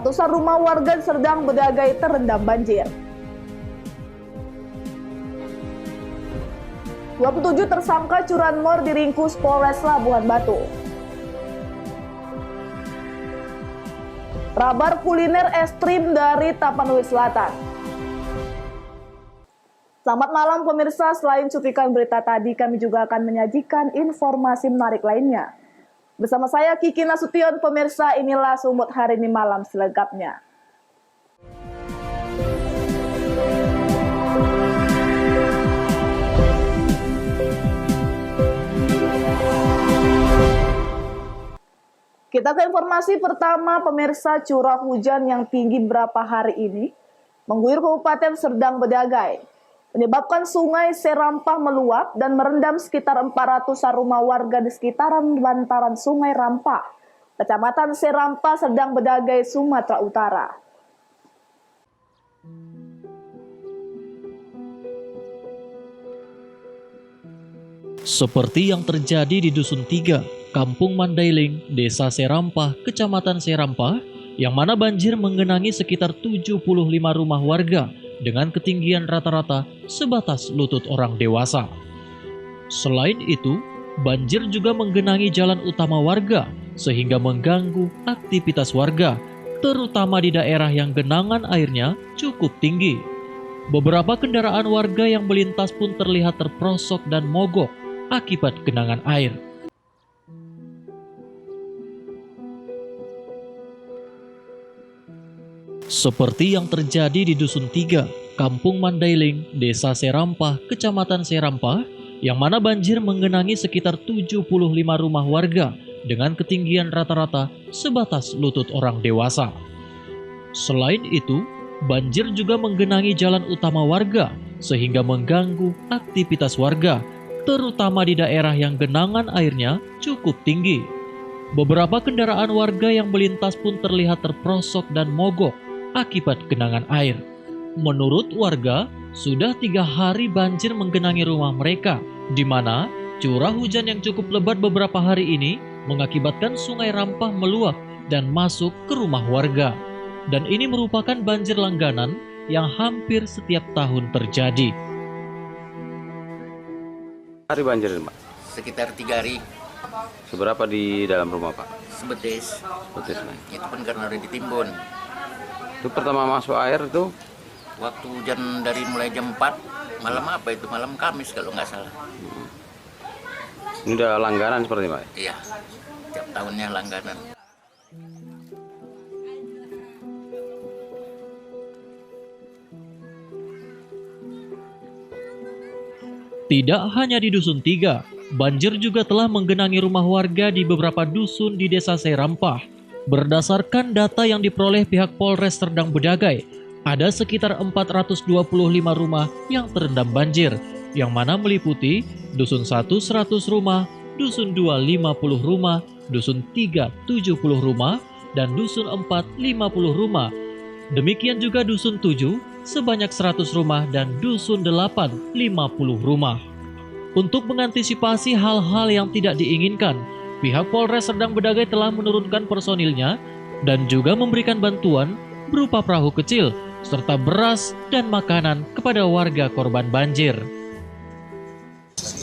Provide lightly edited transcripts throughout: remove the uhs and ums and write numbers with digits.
Ratusan rumah warga di Serdang Bedagai terendam banjir. 27 tersangka curanmor diringkus Polres Labuhan Batu. Kabar kuliner ekstrim dari Tapanuli Selatan. Selamat malam pemirsa, selain cuplikan berita tadi, kami juga akan menyajikan informasi menarik lainnya. Bersama saya Kiki Nasution, pemirsa, inilah Sumut hari ini malam selengkapnya. Kita ke informasi pertama, pemirsa. Curah hujan yang tinggi beberapa hari ini mengguyur Kabupaten Serdang Bedagai, menyebabkan sungai Serampah meluap dan merendam sekitar 400-an rumah warga di sekitaran bantaran Sungai Rampah, Kecamatan Serampah, Serdang Bedagai, Sumatera Utara. Seperti yang terjadi di Dusun 3, Kampung Mandailing, Desa Serampah, Kecamatan Serampah, yang mana banjir menggenangi sekitar 75 rumah warga dengan ketinggian rata-rata sebatas lutut orang dewasa. Selain itu, banjir juga menggenangi jalan utama warga sehingga mengganggu aktivitas warga, terutama di daerah yang genangan airnya cukup tinggi. Beberapa kendaraan warga yang melintas pun terlihat terperosok dan mogok akibat genangan air. Seperti yang terjadi di Dusun 3, Kampung Mandailing, Desa Serampah, Kecamatan Serampah, yang mana banjir menggenangi sekitar 75 rumah warga dengan ketinggian rata-rata sebatas lutut orang dewasa. Selain itu, banjir juga menggenangi jalan utama warga sehingga mengganggu aktivitas warga, terutama di daerah yang genangan airnya cukup tinggi. Beberapa kendaraan warga yang melintas pun terlihat terperosok dan mogok akibat genangan air. Menurut warga, sudah 3 hari banjir menggenangi rumah mereka, di mana curah hujan yang cukup lebat beberapa hari ini mengakibatkan Sungai Rampah meluap dan masuk ke rumah warga. Dan ini merupakan banjir langganan yang hampir setiap tahun terjadi. Hari banjir, Pak? Sekitar 3 hari. Seberapa di dalam rumah, Pak? Sebetis. Betis, Pak. Itu pun karena udah ditimbun. Itu pertama masuk air itu? Waktu hujan dari mulai jam 4, malam apa itu? Malam Kamis kalau nggak salah. Ini udah langganan seperti Pak? Iya, tiap tahunnya langganan. Tidak hanya di Dusun 3, banjir juga telah menggenangi rumah warga di beberapa dusun di Desa Serampah. Berdasarkan data yang diperoleh pihak Polres Serdang Bedagai, ada sekitar 425 rumah yang terendam banjir, yang mana meliputi Dusun 1 100 rumah, Dusun 2 50 rumah, Dusun 3 70 rumah, dan Dusun 4 50 rumah. Demikian juga Dusun 7 sebanyak 100 rumah dan Dusun 8 50 rumah. Untuk mengantisipasi hal-hal yang tidak diinginkan, pihak Polres Serdang Bedagai telah menurunkan personilnya dan juga memberikan bantuan berupa perahu kecil serta beras dan makanan kepada warga korban banjir.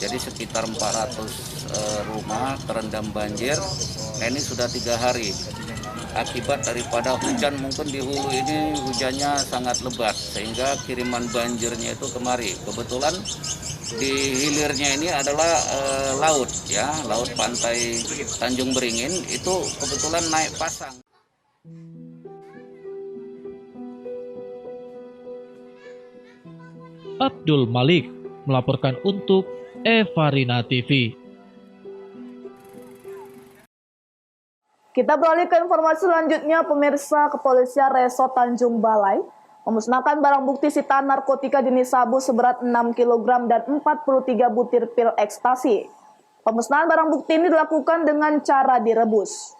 Jadi sekitar 400 rumah terendam banjir. Ini sudah 3 hari. Akibat daripada hujan, mungkin di hulu ini hujannya sangat lebat sehingga kiriman banjirnya itu kemari. Kebetulan di hilirnya ini adalah laut, ya, laut pantai Tanjung Beringin itu kebetulan naik pasang. Abdul Malik melaporkan untuk Evarina TV. Kita beralih ke informasi selanjutnya, pemirsa. Kepolisian Resort Tanjung Balai memusnahkan barang bukti sitaan narkotika jenis sabu seberat 6 kg dan 43 butir pil ekstasi. Pemusnahan barang bukti ini dilakukan dengan cara direbus.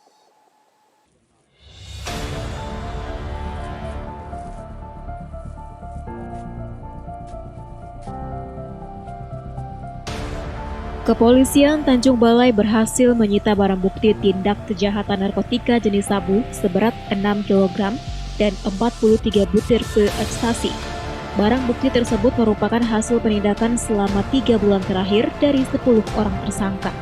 Kepolisian Tanjung Balai berhasil menyita barang bukti tindak kejahatan narkotika jenis sabu seberat 6 kg dan 43 butir pil ekstasi. Barang bukti tersebut merupakan hasil penindakan selama 3 bulan terakhir dari 10 orang tersangka.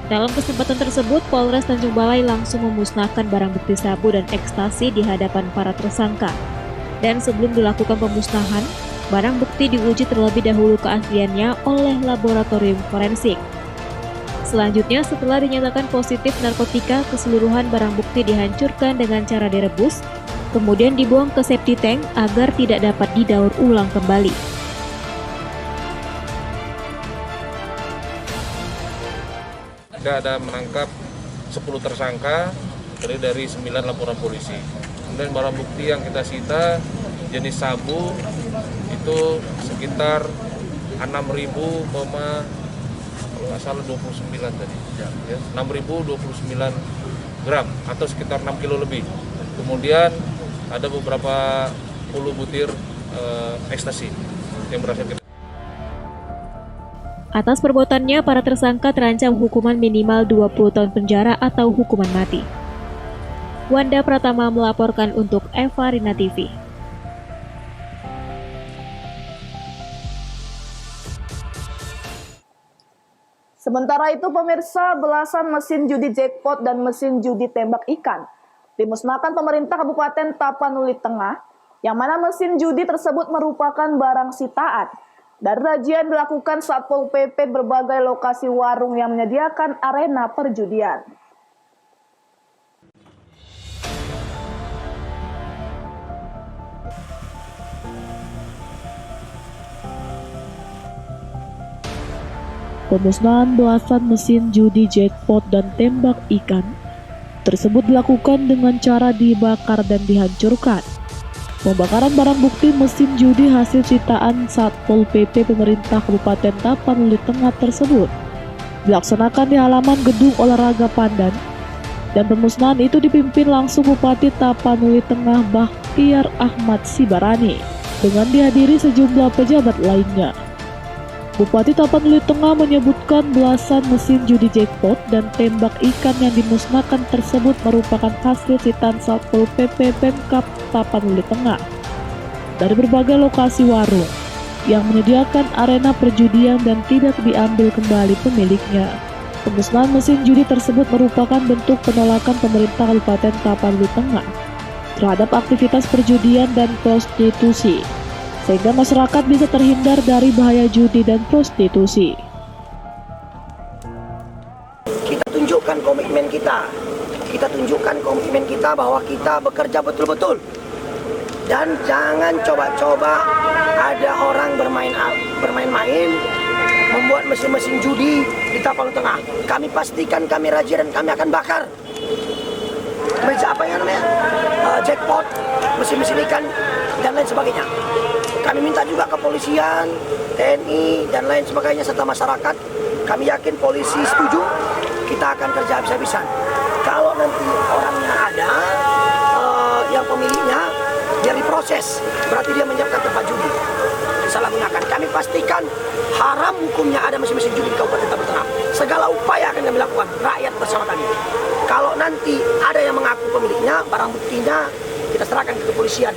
Dalam kesempatan tersebut, Polres Tanjung Balai langsung memusnahkan barang bukti sabu dan ekstasi di hadapan para tersangka. Dan sebelum dilakukan pemusnahan, barang bukti diuji terlebih dahulu keasliannya oleh laboratorium forensik. Selanjutnya, setelah dinyatakan positif narkotika, keseluruhan barang bukti dihancurkan dengan cara direbus, kemudian dibuang ke septic tank agar tidak dapat didaur ulang kembali. Ada menangkap 10 tersangka dari 9 laporan polisi. Kemudian barang bukti yang kita sita jenis sabu itu sekitar 6.000, kalau nggak salah 29 tadi, ya, 6.029 gram atau sekitar 6 kilo lebih. Kemudian ada beberapa puluh butir ekstasi yang berhasil kita. Atas perbuatannya, para tersangka terancam hukuman minimal 20 tahun penjara atau hukuman mati. Wanda Pratama melaporkan untuk Eva Rina TV. Sementara itu pemirsa, belasan mesin judi jackpot dan mesin judi tembak ikan dimusnahkan pemerintah Kabupaten Tapanuli Tengah, yang mana mesin judi tersebut merupakan barang sitaan. Dan razia dilakukan Satpol PP berbagai lokasi warung yang menyediakan arena perjudian. Pemusnahan belasan mesin judi jackpot dan tembak ikan tersebut dilakukan dengan cara dibakar dan dihancurkan. Pembakaran barang bukti mesin judi hasil sitaan Satpol PP pemerintah Kabupaten Tapanuli Tengah tersebut dilaksanakan di halaman Gedung Olahraga Pandan, dan pemusnahan itu dipimpin langsung Bupati Tapanuli Tengah Bakhtiar Ahmad Sibarani dengan dihadiri sejumlah pejabat lainnya. Bupati Tapanuli Tengah menyebutkan belasan mesin judi jackpot dan tembak ikan yang dimusnahkan tersebut merupakan hasil sitaan Satpol PP Pemkab Tapanuli Tengah dari berbagai lokasi warung yang menyediakan arena perjudian dan tidak diambil kembali pemiliknya. Pemusnahan mesin judi tersebut merupakan bentuk penolakan pemerintah Kabupaten Tapanuli Tengah terhadap aktivitas perjudian dan prostitusi, sehingga masyarakat bisa terhindar dari bahaya judi dan prostitusi. Kita tunjukkan komitmen kita. Kita tunjukkan komitmen kita bahwa kita bekerja betul-betul. Dan jangan coba-coba ada orang bermain-main, membuat mesin-mesin judi di Tapanuli Tengah. Kami pastikan kami razia dan kami akan bakar. Meja apa yang namanya? Jackpot, mesin-mesin ikan, dan lain sebagainya. Kami minta juga kepolisian, TNI, dan lain sebagainya, serta masyarakat. Kami yakin polisi setuju, kita akan kerja habis-habisan. Kalau nanti orangnya ada, yang pemiliknya, dia diproses, berarti dia menyiapkan tempat judi. Disalahgunakan. Kami pastikan haram hukumnya ada mesin-mesin judi di Kabupaten Tapanuli Tengah. Segala upaya akan kami lakukan, rakyat bersama kami. Kalau nanti ada yang mengaku pemiliknya, barang buktinya kita serahkan ke kepolisian.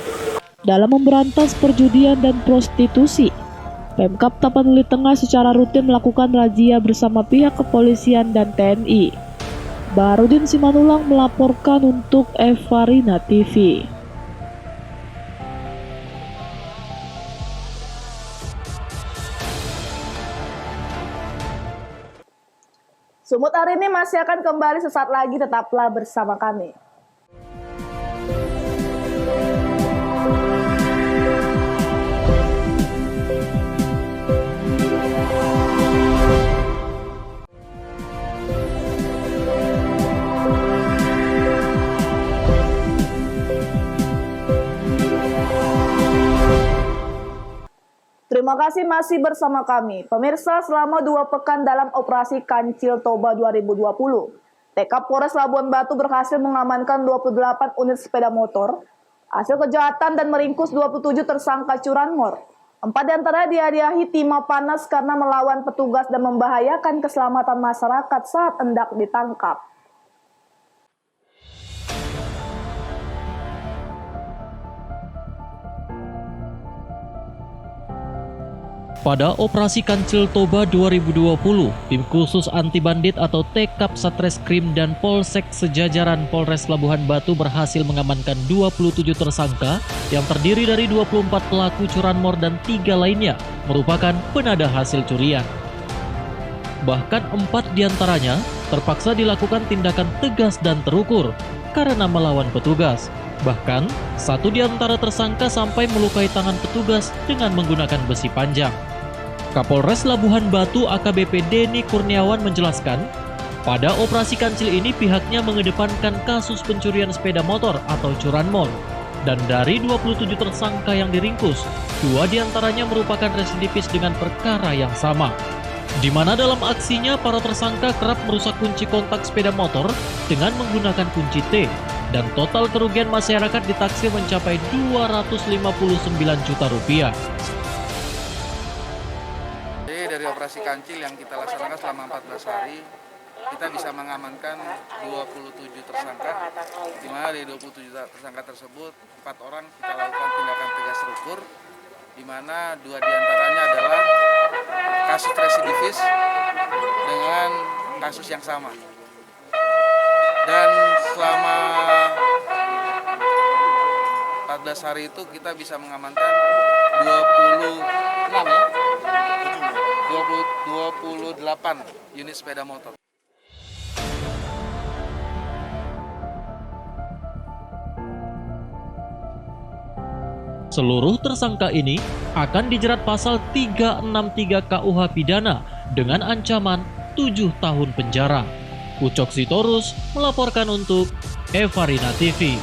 Dalam memberantas perjudian dan prostitusi, Pemkab Tapanuli Tengah secara rutin melakukan razia bersama pihak kepolisian dan TNI. Barudin Simanulang melaporkan untuk Eva Rina TV. Sumut hari ini masih akan kembali sesaat lagi, tetaplah bersama kami. Terima kasih masih bersama kami. Pemirsa, selama 2 pekan dalam operasi Kancil Toba 2020, TK Polres Labuan Batu berhasil mengamankan 28 unit sepeda motor, hasil kejahatan dan meringkus 27 tersangka curanmor. 4 diantaranya dihadiahi timah panas karena melawan petugas dan membahayakan keselamatan masyarakat saat hendak ditangkap. Pada Operasi Kancil Toba 2020, tim khusus anti bandit atau TKAP Satreskrim dan Polsek sejajaran Polres Labuhan Batu berhasil mengamankan 27 tersangka yang terdiri dari 24 pelaku curanmor dan 3 lainnya merupakan penada hasil curian. Bahkan 4 diantaranya terpaksa dilakukan tindakan tegas dan terukur karena melawan petugas. Bahkan, 1 diantara tersangka sampai melukai tangan petugas dengan menggunakan besi panjang. Kapolres Labuhan Batu AKBP Denny Kurniawan menjelaskan, pada operasi kancil ini pihaknya mengedepankan kasus pencurian sepeda motor atau curanmor. Dan dari 27 tersangka yang diringkus, 2 diantaranya merupakan residivis dengan perkara yang sama. Di mana dalam aksinya para tersangka kerap merusak kunci kontak sepeda motor dengan menggunakan kunci T. Dan total kerugian masyarakat ditaksir mencapai 259 juta rupiah. Dari operasi kancil yang kita laksanakan selama 14 hari, kita bisa mengamankan 27 tersangka, di mana dari 27 tersangka tersebut 4 orang kita lakukan tindakan tegas terukur, di mana 2 diantaranya adalah kasus residivis dengan kasus yang sama. Dan selama 14 hari itu kita bisa mengamankan 28 unit sepeda motor. Seluruh tersangka ini akan dijerat pasal 363 KUH Pidana dengan ancaman 7 tahun penjara. Ucok Sitorus melaporkan untuk Evarina TV.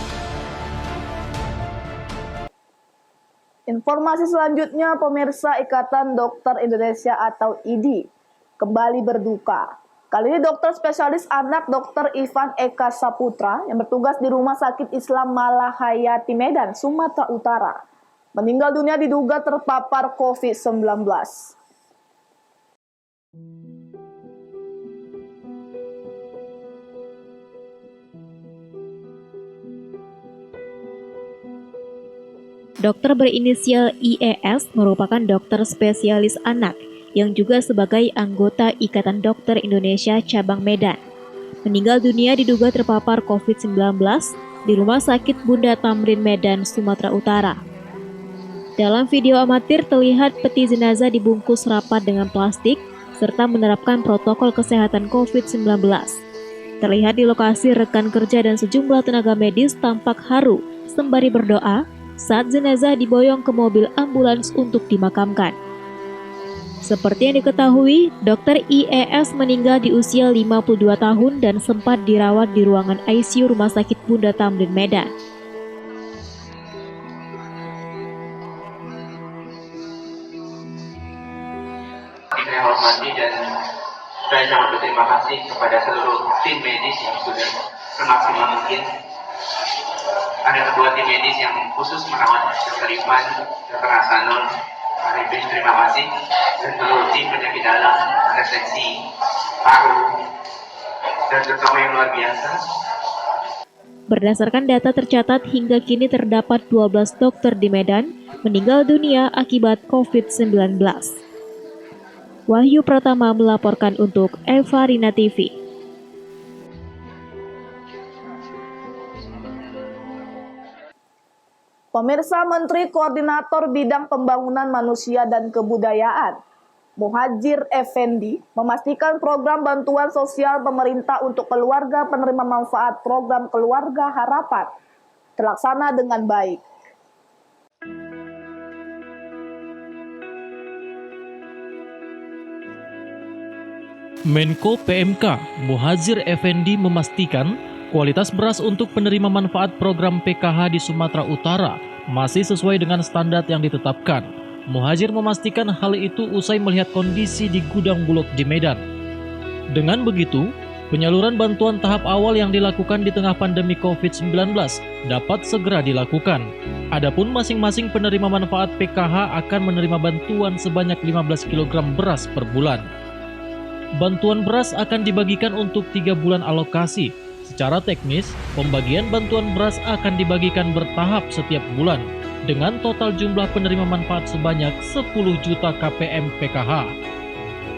Informasi selanjutnya, pemirsa, Ikatan Dokter Indonesia atau IDI kembali berduka. Kali ini dokter spesialis anak Dr. Ivan Eka Saputra yang bertugas di Rumah Sakit Islam Malahayati Medan, Sumatera Utara, meninggal dunia diduga terpapar COVID-19. Dokter berinisial IES merupakan dokter spesialis anak yang juga sebagai anggota Ikatan Dokter Indonesia Cabang Medan. Meninggal dunia diduga terpapar COVID-19 di Rumah Sakit Bunda Tamrin Medan, Sumatera Utara. Dalam video amatir terlihat peti jenazah dibungkus rapat dengan plastik serta menerapkan protokol kesehatan COVID-19. Terlihat di lokasi rekan kerja dan sejumlah tenaga medis tampak haru sembari berdoa saat jenazah diboyong ke mobil ambulans untuk dimakamkan. Seperti yang diketahui, Dr. IES meninggal di usia 52 tahun dan sempat dirawat di ruangan ICU Rumah Sakit Bunda Tamrin Medan. Saya hormati dan saya sangat berterima kasih kepada seluruh tim medis yang sudah semaksimal mungkin. Ada kedua tim medis yang khusus merawat Dr. Ivan, Dr. Hasanul, Arifin, terima kasih. Dan seluruh tim penyakit dalam, anestesi, paru, dan terutama yang luar biasa. Berdasarkan data tercatat hingga kini terdapat 12 dokter di Medan meninggal dunia akibat COVID-19. Wahyu Pratama melaporkan untuk Evarina TV. Pemirsa, Menteri Koordinator Bidang Pembangunan Manusia dan Kebudayaan, Muhadjir Effendi, memastikan program bantuan sosial pemerintah untuk keluarga penerima manfaat program Keluarga Harapan terlaksana dengan baik. Menko PMK Muhadjir Effendi memastikan kualitas beras untuk penerima manfaat program PKH di Sumatera Utara masih sesuai dengan standar yang ditetapkan. Muhadjir memastikan hal itu usai melihat kondisi di gudang Bulog di Medan. Dengan begitu, Penyaluran bantuan tahap awal yang dilakukan di tengah pandemi COVID-19 dapat segera dilakukan. Adapun masing-masing penerima manfaat PKH akan menerima bantuan sebanyak 15 kg beras per bulan. Bantuan beras akan dibagikan untuk 3 bulan alokasi. Secara teknis, pembagian bantuan beras akan dibagikan bertahap setiap bulan dengan total jumlah penerima manfaat sebanyak 10 juta KPM PKH.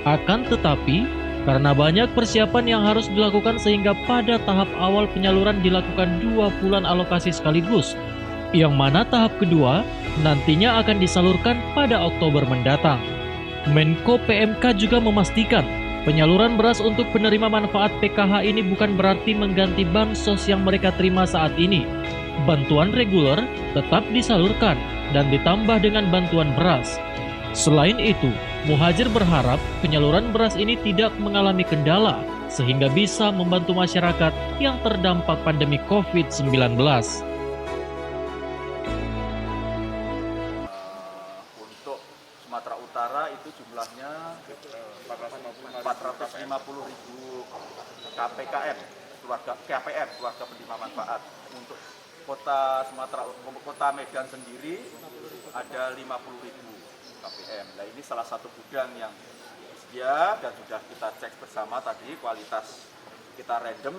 Akan tetapi, karena banyak persiapan yang harus dilakukan sehingga pada tahap awal penyaluran dilakukan 2 bulan alokasi sekaligus, yang mana tahap kedua nantinya akan disalurkan pada Oktober mendatang. Menko PMK juga memastikan penyaluran beras untuk penerima manfaat PKH ini bukan berarti mengganti bansos yang mereka terima saat ini. Bantuan reguler tetap disalurkan dan ditambah dengan bantuan beras. Selain itu, Muhajir berharap penyaluran beras ini tidak mengalami kendala sehingga bisa membantu masyarakat yang terdampak pandemi COVID-19. Untuk Sumatera Utara itu jumlahnya 450.000 KPKM, KPM, keluarga penerima manfaat. Untuk kota Medan sendiri ada 50.000 KPM. Nah, ini salah satu gudang yang sedia dan sudah kita cek bersama tadi, kualitas kita random,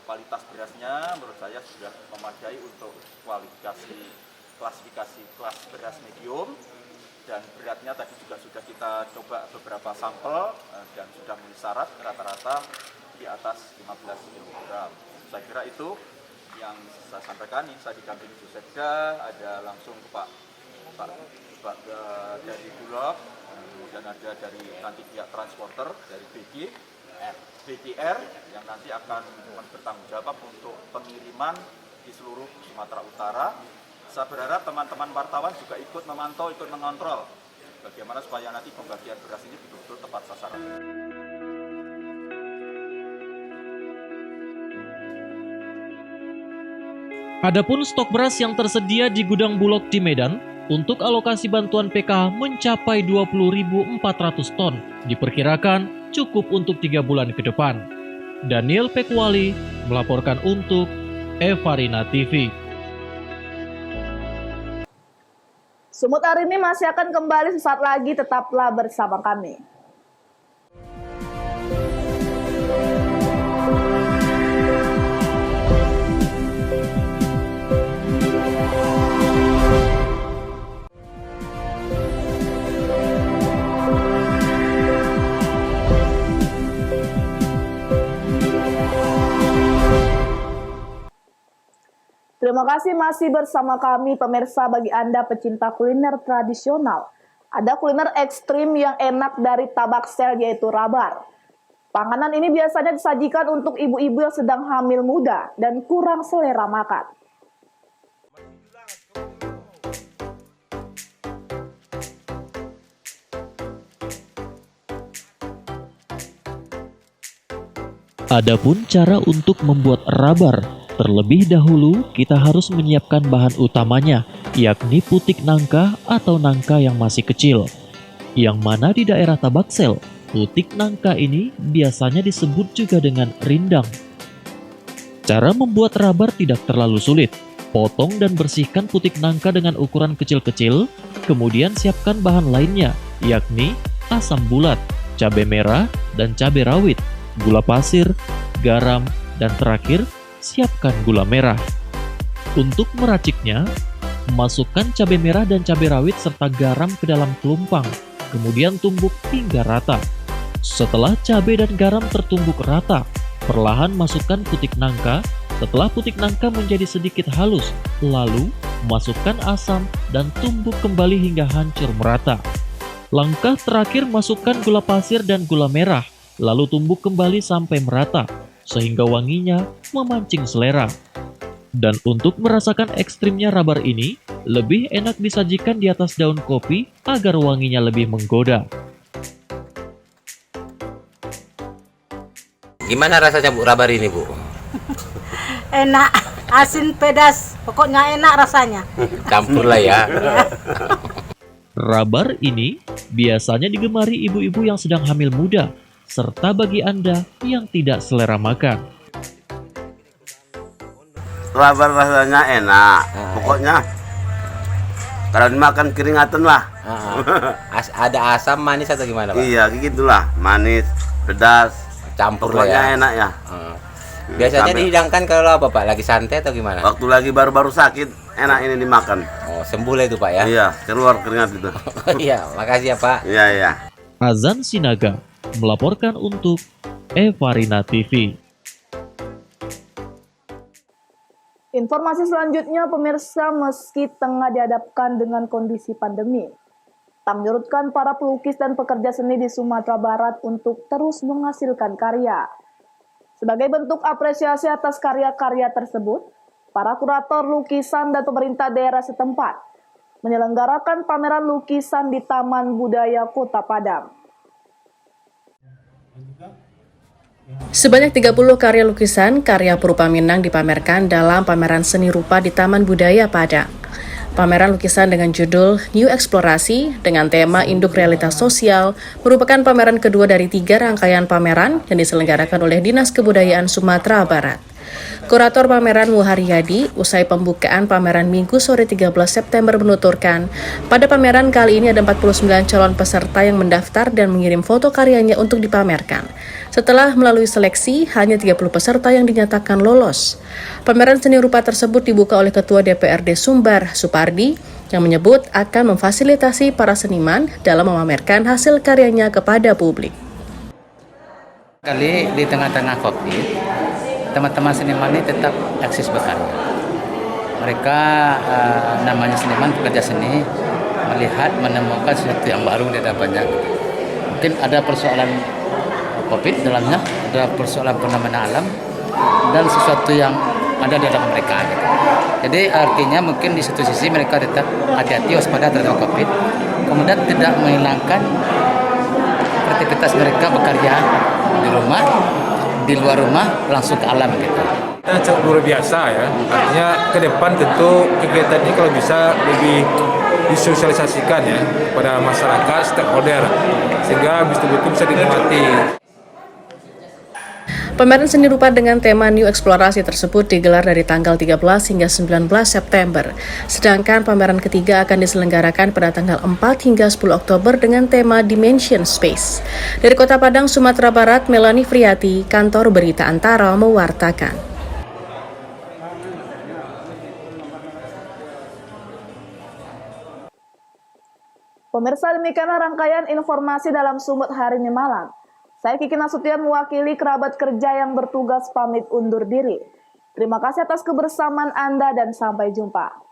kualitas berasnya menurut saya sudah memadai untuk klasifikasi kelas beras medium, dan beratnya tadi juga sudah kita coba beberapa sampel dan sudah memenuhi syarat rata-rata di atas 15 kg. Saya kira itu yang saya sampaikan. Ini saya didampingi Bu Sekda, ada langsung ke Pak dari Bulog, kemudian ada dari nanti pihak transporter dari BGR yang nanti akan bertanggung jawab untuk pengiriman di seluruh Sumatera Utara. Saya berharap teman-teman wartawan juga ikut memantau, ikut mengontrol bagaimana supaya nanti pembagian beras ini betul-betul tepat sasaran. Adapun stok beras yang tersedia di gudang Bulog di Medan untuk alokasi bantuan PKH mencapai 20.400 ton, diperkirakan cukup untuk 3 bulan ke depan. Daniel Pekwali melaporkan untuk Evarina TV. Sumut hari ini masih akan kembali sesaat lagi, tetaplah bersama kami. Terima kasih masih bersama kami pemirsa. Bagi Anda pecinta kuliner tradisional, ada kuliner ekstrim yang enak dari Tabaksel, yaitu rabar. Panganan ini biasanya disajikan untuk ibu-ibu yang sedang hamil muda dan kurang selera makan. Adapun cara untuk membuat rabar, terlebih dahulu kita harus menyiapkan bahan utamanya, yakni putik nangka atau nangka yang masih kecil. Yang mana di daerah Tabaksel, putik nangka ini biasanya disebut juga dengan rindang. Cara membuat rabar tidak terlalu sulit. Potong dan bersihkan putik nangka dengan ukuran kecil-kecil, kemudian siapkan bahan lainnya, yakni asam bulat, cabai merah, dan cabai rawit, gula pasir, garam, dan terakhir, siapkan gula merah. Untuk meraciknya, masukkan cabai merah dan cabai rawit serta garam ke dalam kelumpang, kemudian tumbuk hingga rata. Setelah cabai dan garam tertumbuk rata, perlahan masukkan putik nangka. Setelah putik nangka menjadi sedikit halus, lalu masukkan asam dan tumbuk kembali hingga hancur merata. Langkah terakhir, masukkan gula pasir dan gula merah, lalu tumbuk kembali sampai merata, sehingga wanginya memancing selera. Dan untuk merasakan ekstrimnya rabar ini, lebih enak disajikan di atas daun kopi agar wanginya lebih menggoda. Gimana rasanya Bu rabar ini Bu? Enak, asin pedas, pokoknya enak rasanya. Campur lah ya. Rabar ini biasanya digemari ibu-ibu yang sedang hamil muda, serta bagi Anda yang tidak selera makan. Rabar rasanya enak, pokoknya kalau dimakan keringatan lah. Ada asam, manis atau gimana, Pak? Iya, gitulah, manis, pedas, Campur pokoknya ya. enak ya. Biasanya Sampai- dihidangkan kalau apa, Pak? Lagi santai atau gimana? Waktu lagi baru-baru sakit, enak ini dimakan. Oh, sembuh lah itu, Pak ya? Iya, keluar keringat itu. Iya, makasih ya, Pak. Iya, iya. Azan Sinaga melaporkan untuk Evarina TV. Informasi selanjutnya, pemirsa, meski tengah dihadapkan dengan kondisi pandemi, tak menyurutkan para pelukis dan pekerja seni di Sumatera Barat untuk terus menghasilkan karya. Sebagai bentuk apresiasi atas karya-karya tersebut, para kurator lukisan dan pemerintah daerah setempat menyelenggarakan pameran lukisan di Taman Budaya Kota Padang. Sebanyak 30 karya lukisan, karya Purba Minang dipamerkan dalam pameran seni rupa di Taman Budaya Padang. Pameran lukisan dengan judul New Eksplorasi dengan tema Induk Realitas Sosial merupakan pameran kedua dari 3 rangkaian pameran yang diselenggarakan oleh Dinas Kebudayaan Sumatera Barat. Kurator pameran Muharyadi usai pembukaan pameran Minggu sore 13 September menuturkan, pada pameran kali ini ada 49 calon peserta yang mendaftar dan mengirim foto karyanya untuk dipamerkan. Setelah melalui seleksi, hanya 30 peserta yang dinyatakan lolos. Pameran seni rupa tersebut dibuka oleh Ketua DPRD Sumbar, Supardi, yang menyebut akan memfasilitasi para seniman dalam memamerkan hasil karyanya kepada publik. Kali di tengah-tengah COVID, teman-teman seniman ini tetap eksis berkarya. Mereka namanya seniman, pekerja seni, melihat, menemukan sesuatu yang baru di hadapannya. Mungkin ada persoalan COVID dalamnya, ada persoalan fenomena alam, dan sesuatu yang ada di dalam mereka. Gitu. Jadi artinya mungkin di satu sisi mereka tetap hati-hati waspada terhadap COVID, kemudian tidak menghilangkan aktivitas mereka bekerja di rumah, di luar rumah, langsung ke alam gitu. Cukup luar biasa ya, artinya ke depan tentu kegiatan ini kalau bisa lebih disosialisasikan ya kepada masyarakat, stakeholder, sehingga betul-betul bisa dinikmati. Pameran seni rupa dengan tema New Eksplorasi tersebut digelar dari tanggal 13 hingga 19 September. Sedangkan pameran ketiga akan diselenggarakan pada tanggal 4 hingga 10 Oktober dengan tema Dimension Space. Dari Kota Padang, Sumatera Barat, Melanie Friati, Kantor Berita Antara mewartakan. Pemirsa, demikianlah rangkaian informasi dalam Sumut hari ini malam. Saya Kiki Nasution mewakili kerabat kerja yang bertugas pamit undur diri. Terima kasih atas kebersamaan Anda dan sampai jumpa.